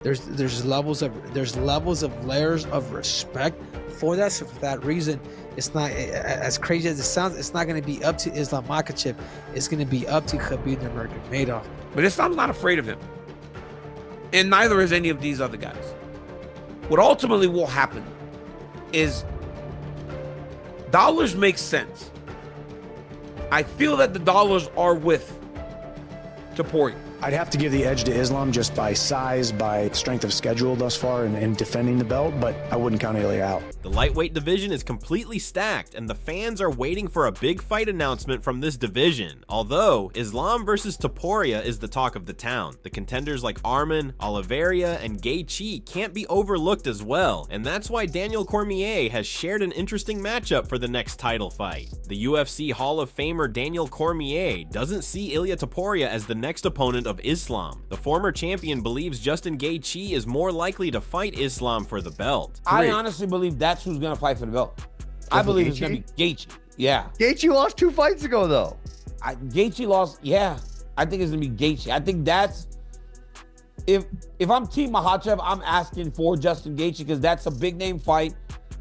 There's levels of layers of respect for that. So for that reason, it's not as crazy as it sounds. It's not going to be up to Islam Makhachev. It's going to be up to Khabib Nurmagomedov. But Islam's not afraid of him, and neither is any of these other guys. What ultimately will happen is dollars make sense. I feel that the dollars are with Topuria. I'd have to give the edge to Islam just by size, by strength of schedule thus far in defending the belt, but I wouldn't count Ilia out. The lightweight division is completely stacked, and the fans are waiting for a big fight announcement from this division. Although, Islam versus Topuria is the talk of the town. The contenders like Arman, Oliveira, and Gaethje can't be overlooked as well, and that's why Daniel Cormier has shared an interesting matchup for the next title fight. The UFC Hall of Famer Daniel Cormier doesn't see Ilia Topuria as the next opponent of Islam. The former champion believes Justin Gaethje is more likely to fight Islam for the belt. I honestly believe that's who's going to fight for the belt. I believe it's going to be Gaethje. Yeah. Gaethje lost 2 fights ago, though. Gaethje lost. Yeah. I think it's going to be Gaethje. I think that's... If I'm Team Makhachev, I'm asking for Justin Gaethje because that's a big name fight.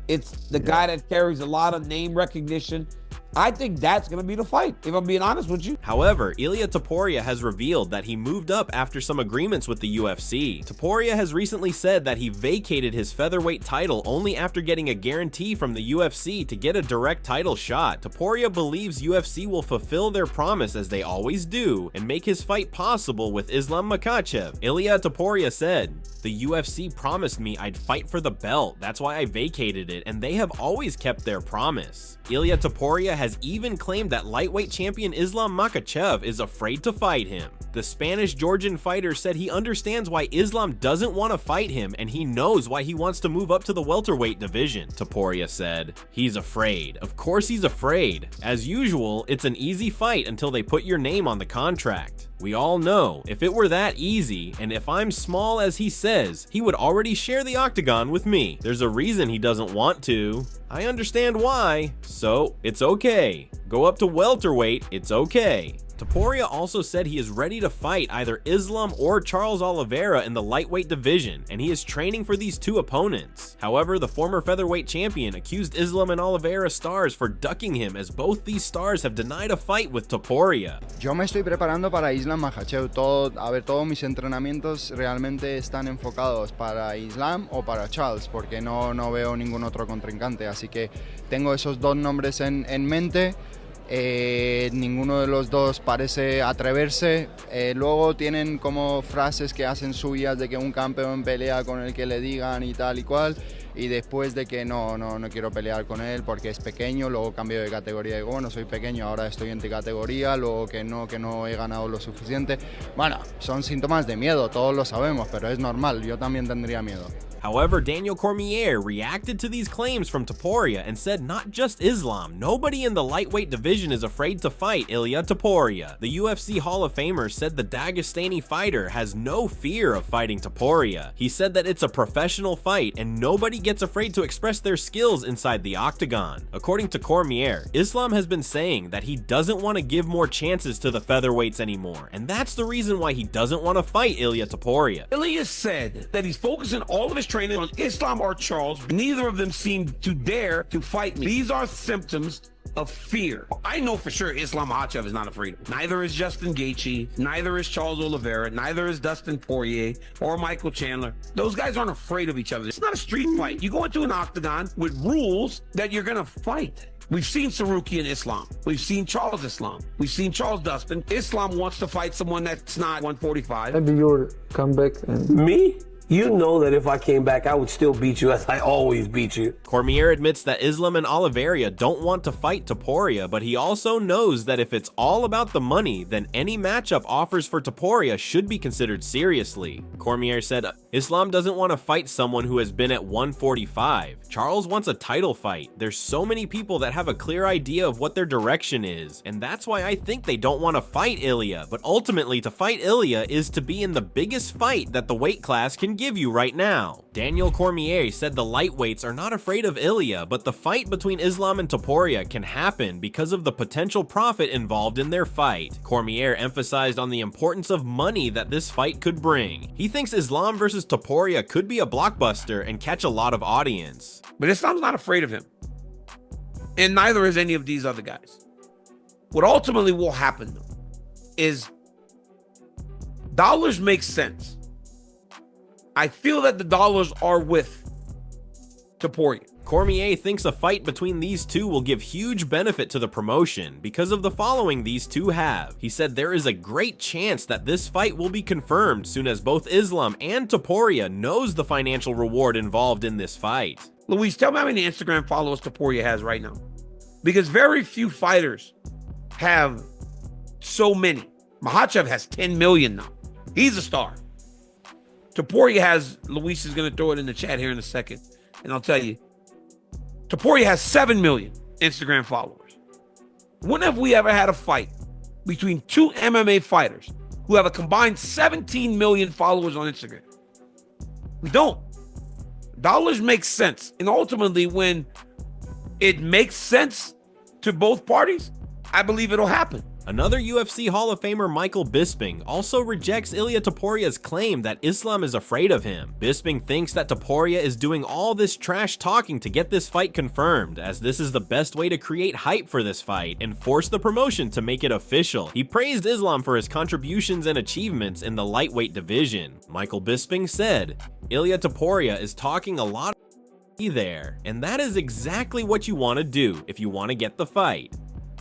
It's the guy that carries a lot of name recognition. I think that's going to be the fight, if I'm being honest with you. However, Ilia Topuria has revealed that he moved up after some agreements with the UFC. Topuria has recently said that he vacated his featherweight title only after getting a guarantee from the UFC to get a direct title shot. Topuria believes UFC will fulfill their promise as they always do and make his fight possible with Islam Makhachev. Ilia Topuria said, "The UFC promised me I'd fight for the belt. That's why I vacated it, and they have always kept their promise." Ilia Topuria has even claimed that lightweight champion Islam Makhachev is afraid to fight him. The Spanish-Georgian fighter said he understands why Islam doesn't want to fight him, and he knows why he wants to move up to the welterweight division. Topuria said, "He's afraid. Of course he's afraid. As usual, it's an easy fight until they put your name on the contract. We all know, if it were that easy, and if I'm small as he says, he would already share the octagon with me. There's a reason he doesn't want to. I understand why, so it's okay. Go up to welterweight, it's okay." Topuria also said he is ready to fight either Islam or Charles Oliveira in the lightweight division, and he is training for these two opponents. However, the former featherweight champion accused Islam and Oliveira stars for ducking him, as both these stars have denied a fight with Topuria. Yo me estoy preparando para Islam Makhachev. Todos mis entrenamientos realmente están enfocados para Islam o para Charles, porque no veo ningún otro contrincante. Así que tengo esos dos nombres en mente. Ninguno de los dos parece atreverse. Luego tienen como frases que hacen suyas de que un campeón pelea con el que le digan y tal y cual, y después de que no quiero pelear con él porque es pequeño, luego cambio de categoría y digo, bueno, soy pequeño, ahora estoy en categoría, luego que no he ganado lo suficiente. Bueno, son síntomas de miedo, todos lo sabemos, pero es normal, yo también tendría miedo. However, Daniel Cormier reacted to these claims from Topuria and said not just Islam, nobody in the lightweight division is afraid to fight Ilia Topuria. The UFC Hall of Famer said the Dagestani fighter has no fear of fighting Topuria. He said that it's a professional fight and nobody gets afraid to express their skills inside the octagon. According to Cormier, Islam has been saying that he doesn't want to give more chances to the featherweights anymore, and that's the reason why he doesn't want to fight Ilia Topuria. Ilia said that he's focusing all of his training on Islam or Charles. Neither of them seem to dare to fight me. These are symptoms of fear. I know for sure Islam Makhachev is not afraid of him. Neither is Justin Gaethje, neither is Charles Oliveira, neither is Dustin Poirier or Michael Chandler. Those guys aren't afraid of each other. It's not a street fight. You go into an octagon with rules that you're gonna fight. We've seen Saruki and Islam. We've seen Charles Islam. We've seen Charles Dustin. Islam wants to fight someone that's not 145. Maybe your comeback and... Me? You know that if I came back, I would still beat you as I always beat you. Cormier admits that Islam and Oliveira don't want to fight Topuria, but he also knows that if it's all about the money, then any matchup offers for Topuria should be considered seriously. Cormier said, Islam doesn't want to fight someone who has been at 145. Charles wants a title fight. There's so many people that have a clear idea of what their direction is, and that's why I think they don't want to fight Ilia, but ultimately to fight Ilia is to be in the biggest fight that the weight class can give you right now. Daniel Cormier said the lightweights are not afraid of Ilia, but the fight between Islam and Topuria can happen because of the potential profit involved in their fight. Cormier emphasized on the importance of money that this fight could bring. He thinks Islam versus Topuria could be a blockbuster and catch a lot of audience. But Islam's not afraid of him. And neither is any of these other guys. What ultimately will happen, though, is dollars make sense. I feel that the dollars are with Topuria. Cormier thinks a fight between these two will give huge benefit to the promotion because of the following these two have. He said there is a great chance that this fight will be confirmed soon as both Islam and Topuria knows the financial reward involved in this fight. Luis, tell me how many Instagram followers Topuria has right now. Because very few fighters have so many. Makhachev has 10 million now. He's a star. Topuria has, Luis is going to throw it in the chat here in a second, and I'll tell you, Topuria has 7 million Instagram followers. When have we ever had a fight between two MMA fighters who have a combined 17 million followers on Instagram? We don't. Dollars make sense. And ultimately, when it makes sense to both parties, I believe it'll happen. Another UFC Hall of Famer, Michael Bisping, also rejects Ilia Topuria's claim that Islam is afraid of him. Bisping thinks that Topuria is doing all this trash talking to get this fight confirmed, as this is the best way to create hype for this fight and force the promotion to make it official. He praised Islam for his contributions and achievements in the lightweight division. Michael Bisping said, Ilia Topuria is talking a lot there, and that is exactly what you want to do if you want to get the fight.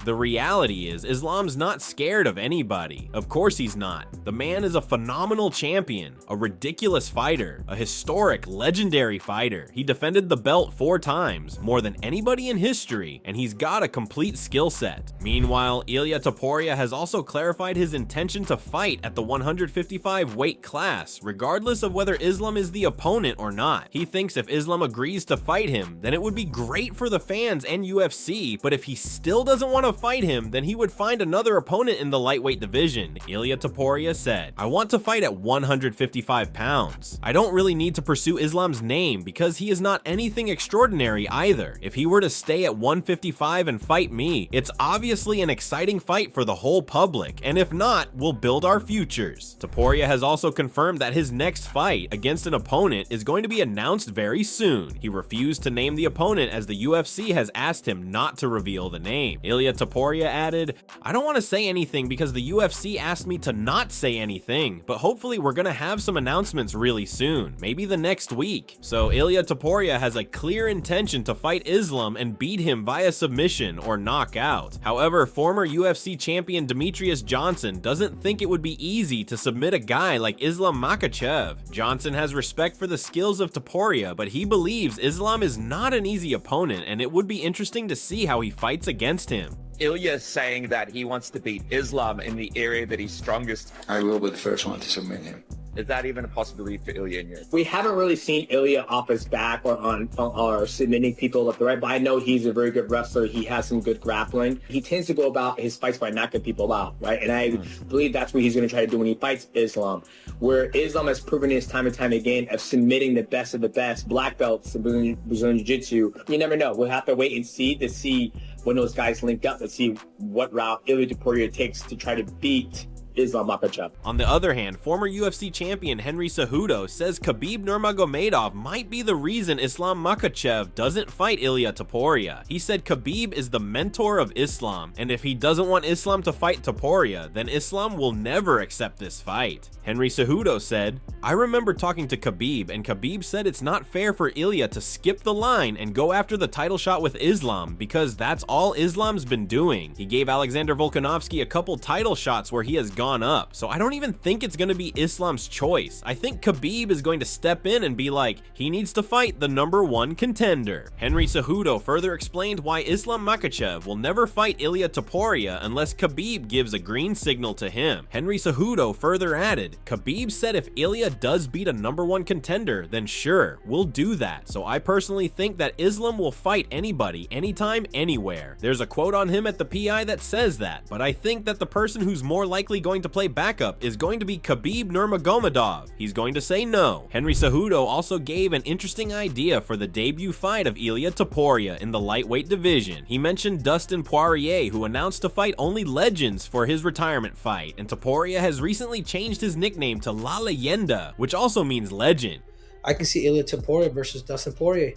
The reality is, Islam's not scared of anybody. Of course he's not. The man is a phenomenal champion, a ridiculous fighter, a historic, legendary fighter. He defended the belt 4 times, more than anybody in history, and he's got a complete skill set. Meanwhile, Ilia Topuria has also clarified his intention to fight at the 155 weight class, regardless of whether Islam is the opponent or not. He thinks if Islam agrees to fight him, then it would be great for the fans and UFC, but if he still doesn't want to fight him, then he would find another opponent in the lightweight division. Ilia Topuria said, I want to fight at 155 pounds. I don't really need to pursue Islam's name because he is not anything extraordinary either. If he were to stay at 155 and fight me, it's obviously an exciting fight for the whole public, and if not, we'll build our futures. Topuria has also confirmed that his next fight against an opponent is going to be announced very soon. He refused to name the opponent as the UFC has asked him not to reveal the name. Ilia Topuria added, I don't want to say anything because the UFC asked me to not say anything, but hopefully we're gonna have some announcements really soon, maybe the next week. So Ilia Topuria has a clear intention to fight Islam and beat him via submission or knockout. However, former UFC champion Demetrius Johnson doesn't think it would be easy to submit a guy like Islam Makhachev. Johnson has respect for the skills of Topuria, but he believes Islam is not an easy opponent, and it would be interesting to see how he fights against him. Ilia is saying that he wants to beat Islam in the area that he's strongest. I will be the first one to submit him. Is that even a possibility for Ilia in your? We haven't really seen Ilia off his back or submitting people left or right, but I know he's a very good wrestler. He has some good grappling. He tends to go about his fights by knocking people out, right? And I believe that's what he's going to try to do when he fights Islam, where Islam has proven his time and time again of submitting the best of the best black belts in Brazilian Jiu-Jitsu. You never know. We'll have to wait and see when those guys link up and see what route Ilia Topuria takes to try to beat Islam Makhachev. On the other hand, former UFC champion Henry Cejudo says KHABIB Nurmagomedov might be the reason Islam Makhachev doesn't fight Ilia Topuria. He said KHABIB is the mentor of Islam, and if he doesn't want Islam to fight Topuria, then Islam will never accept this fight. Henry Cejudo said, I remember talking to KHABIB, and KHABIB said it's not fair for Ilia to skip the line and go after the title shot with Islam because that's all Islam's been doing. He gave Alexander Volkanovski a couple title shots where he has gone up, so I don't even think it's going to be Islam's choice. I think KHABIB is going to step in and be like, he needs to fight the #1 contender. Henry Cejudo further explained why Islam Makhachev will never fight Ilia Topuria unless KHABIB gives a green signal to him. Henry Cejudo further added, KHABIB said if Ilia does beat a #1 contender, then sure, we'll do that. So I personally think that Islam will fight anybody, anytime, anywhere. There's a quote on him at the PI that says that, but I think that the person who's more likely going going to play backup is going to be KHABIB Nurmagomedov. He's going to say no. Henry Cejudo also gave an interesting idea for the debut fight of Ilia Topuria in the lightweight division. He mentioned Dustin Poirier, who announced to fight only legends for his retirement fight, and Topuria has recently changed his nickname to La Leyenda, which also means legend. I can see Ilia Topuria versus Dustin Poirier.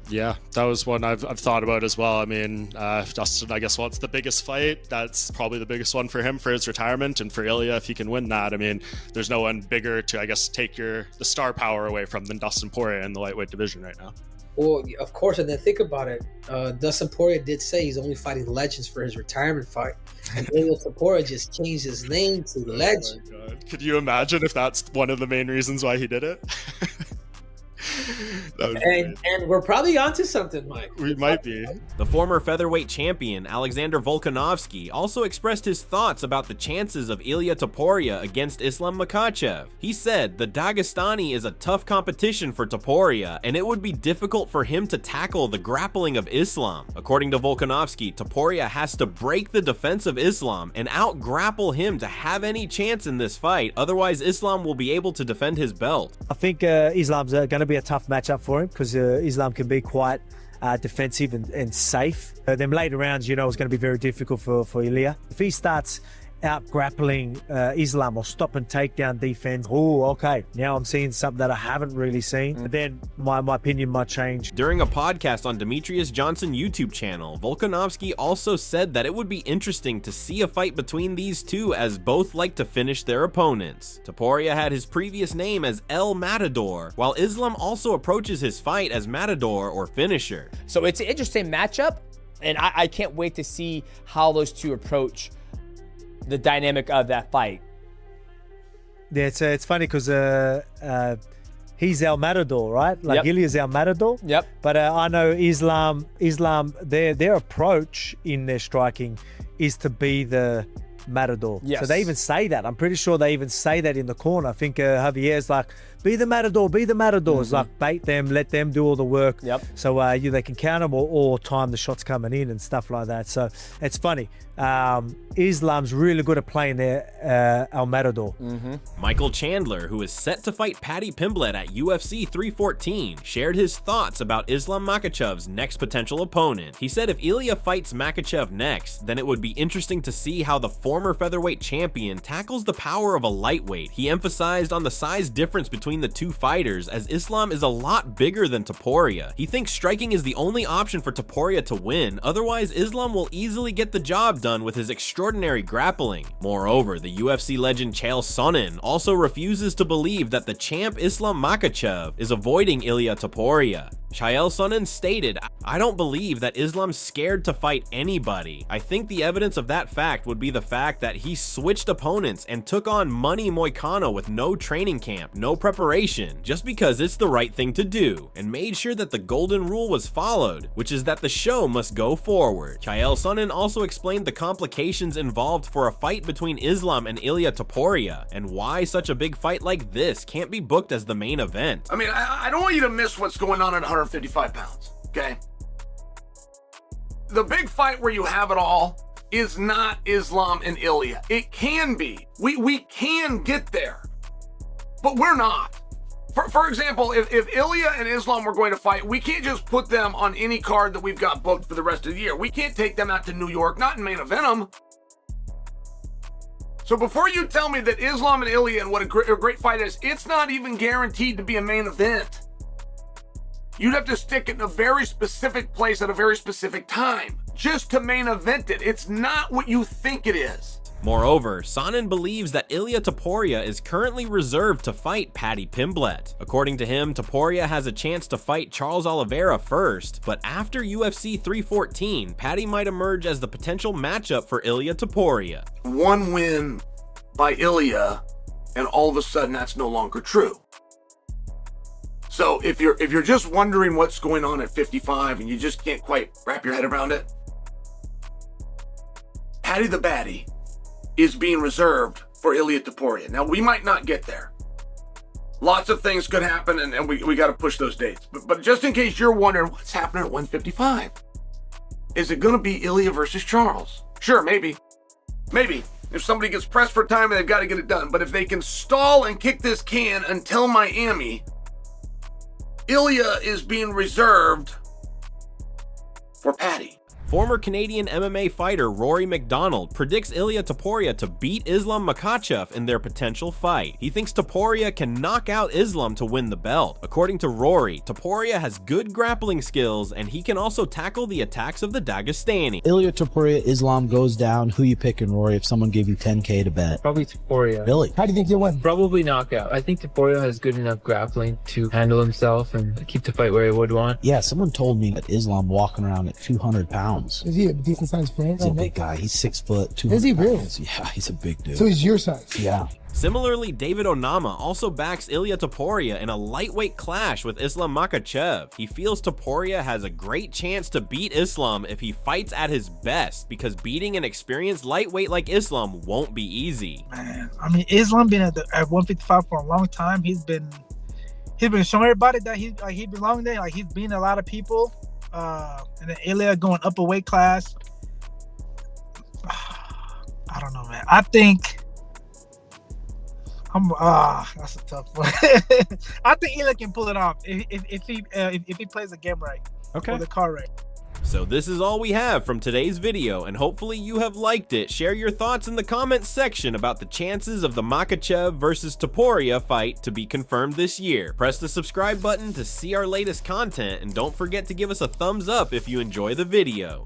Yeah, that was one I've thought about as well. I mean, if Dustin, I guess, wants the biggest fight, that's probably the biggest one for him for his retirement. And for Ilia, if he can win that, I mean, there's no one bigger to, I guess, take the star power away from than Dustin Poirier in the lightweight division right now. Well, of course, and then think about it. Dustin Poirier did say he's only fighting legends for his retirement fight. And Ilia Topuria just changed his name to Legend. Oh my God. Could you imagine if that's one of the main reasons why he did it? And we're probably onto something, Mike. We might be. The former featherweight champion Alexander Volkanovski also expressed his thoughts about the chances of Ilia Topuria against Islam Makhachev. He said the Dagestani is a tough competition for Topuria, and it would be difficult for him to tackle the grappling of Islam. According to Volkanovski, Topuria has to break the defense of Islam and out-grapple him to have any chance in this fight, otherwise Islam will be able to defend his belt. I think Islam's going to be a tough matchup for him because Islam can be quite defensive and safe. Them later rounds, you know, is going to be very difficult for Ilia. If he starts out grappling Islam or stop and takedown defense, oh, okay, now I'm seeing something that I haven't really seen. But then my opinion might change. During a podcast on Demetrius Johnson YouTube channel, Volkanovski also said that it would be interesting to see a fight between these two, as both like to finish their opponents. Topuria had his previous name as El Matador, while Islam also approaches his fight as Matador or Finisher. So it's an interesting matchup, and I can't wait to see how those two approach the dynamic of that fight. Yeah, it's funny because he's El Matador, right? Like, yep. Ilia's El Matador. Yep. But I know Islam, their approach in their striking is to be the Matador. Yes. So they even say that. I'm pretty sure they even say that in the corner. I think Javier's like, be the Matador, be the Matador. Mm-hmm. It's like, bait them, let them do all the work. Yep. So they can counter or time the shots coming in and stuff like that. So it's funny. Islam's really good at playing their El Matador. Mm-hmm. Michael Chandler, who is set to fight Paddy Pimblett at UFC 314, shared his thoughts about Islam Makhachev's next potential opponent. He said if Ilia fights Makhachev next, then it would be interesting to see how the former featherweight champion tackles the power of a lightweight. He emphasized on the size difference between the two fighters, as Islam is a lot bigger than Topuria. He thinks striking is the only option for Topuria to win, otherwise Islam will easily get the job done with his extraordinary grappling. Moreover, the UFC legend Chael Sonnen also refuses to believe that the champ Islam Makhachev is avoiding Ilia Topuria. Chael Sonnen stated, "I don't believe that Islam's scared to fight anybody. I think the evidence of that fact would be the fact that he switched opponents and took on Money Moicano with no training camp, no preparation, just because it's the right thing to do, and made sure that the golden rule was followed, which is that the show must go forward." Chael Sonnen also explained the complications involved for a fight between Islam and Ilia Topuria, and why such a big fight like this can't be booked as the main event. I mean, I don't want you to miss what's going on at 155 pounds, okay? The big fight where you have it all is not Islam and Ilia. It can be. We can get there, but we're not. For example, if Ilia and Islam were going to fight, we can't just put them on any card that we've got booked for the rest of the year. We can't take them out to New York, not in main event them. So before you tell me that Islam and Ilia and what a great fight is, it's not even guaranteed to be a main event. You'd have to stick it in a very specific place at a very specific time just to main event it. It's not what you think it is. Moreover, Sonnen believes that Ilia Topuria is currently reserved to fight Paddy Pimblett. According to him, Topuria has a chance to fight Charles Oliveira first, but after UFC 314, Paddy might emerge as the potential matchup for Ilia Topuria. One win by Ilia, and all of a sudden that's no longer true. So if you're just wondering what's going on at 55 and you just can't quite wrap your head around it, Paddy the Baddy is being reserved for Ilia Topuria. Now, we might not get there. Lots of things could happen, and we got to push those dates. But just in case you're wondering what's happening at 155, is it going to be Ilia versus Charles? Sure, maybe. Maybe. If somebody gets pressed for time, they've got to get it done. But if they can stall and kick this can until Miami, Ilia is being reserved for Patty. Former Canadian MMA fighter Rory McDonald predicts Ilia Topuria to beat Islam Makhachev in their potential fight. He thinks Topuria can knock out Islam to win the belt. According to Rory, Topuria has good grappling skills and he can also tackle the attacks of the Dagestani. Ilia Topuria, Islam goes down. Who you picking, Rory, if someone gave you 10K to bet? Probably Topuria. Really? How do you think you'll win? Probably knockout. I think Topuria has good enough grappling to handle himself and keep the fight where he would want. Yeah, someone told me that Islam walking around at 200 pounds. Is he a decent sized frame? He's a big guy. He's 6 foot, 200 Is he really? pounds. Yeah, he's a big dude. So he's your size? Yeah. Similarly, David Onama also backs Ilia Topuria in a lightweight clash with Islam Makhachev. He feels Topuria has a great chance to beat Islam if he fights at his best, because beating an experienced lightweight like Islam won't be easy. Man, I mean, Islam been at 155 for a long time. He's been showing everybody that he belongs there. Like, he's beating a lot of people. And then Ilia going up a weight class. I don't know, man. I think that's a tough one. I think Ilia can pull it off if he plays the game right. Okay. Or the card right. So this is all we have from today's video, and hopefully you have liked it. Share your thoughts in the comments section about the chances of the Makhachev versus Topuria fight to be confirmed this year. Press the subscribe button to see our latest content, and don't forget to give us a thumbs up if you enjoy the video.